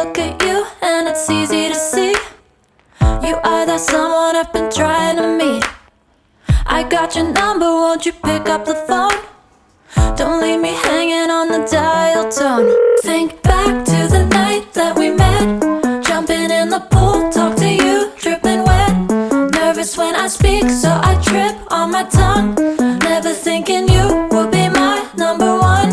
look at you and it's easy to see you are that someone I've been trying to meet. I got your number, won't you pick up the phone? Don't leave me hanging on the dial tone. Think back to the night that we met, jumping in the pool, talk to you, dripping wet. Nervous when I speak, so I trip on my tongue. Never thinking you would be my number one.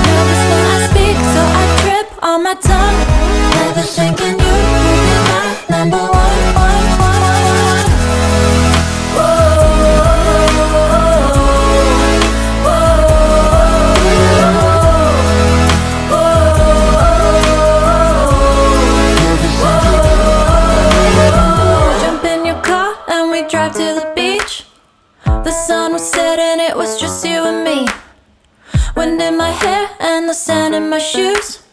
Nervous when I speak, so I trip on my tongue. Never thinking you would be my number one. Drive to the beach. The sun was setting, it was just you and me. Wind in my hair and the sand in my shoes.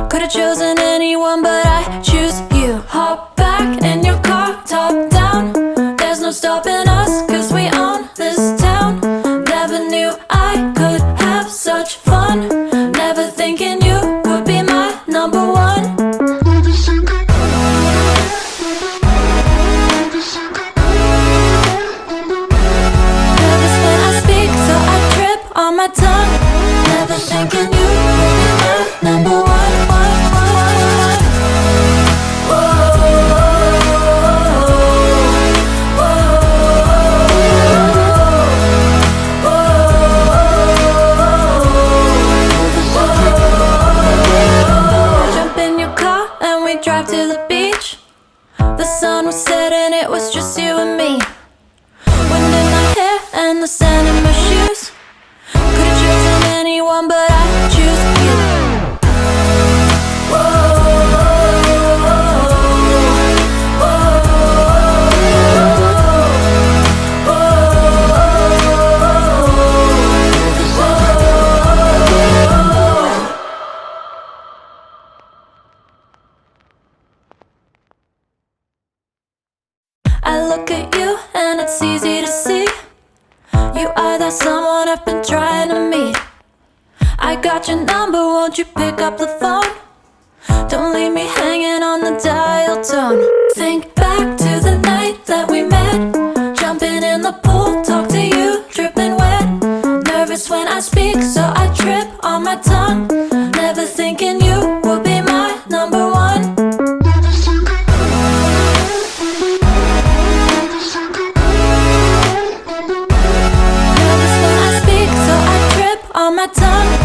Could've chosen anyone, but I choose you. Hop back in your car, top down. There's no stopping us, cause we own this town. Never knew I could have such fun. Never thinking you would be my number one. On my tongue, never thinking you would be my number one. Jump in your car and we drive to the beach. The sun was setting, it was just you and me. Wind in my hair and the sand in my shoes. Could've chosen anyone, but I choose you. I look at you and it's easy to see you are that someone I've been trying to meet. I got your number, won't you pick up the phone? Don't leave me hanging on the dial tone. Think back to the night that we met, jumping in the pool, talk to you, dripping wet. Nervous when I speak, so I trip on my tongue. Never thinking you would be my number one. On my tongue.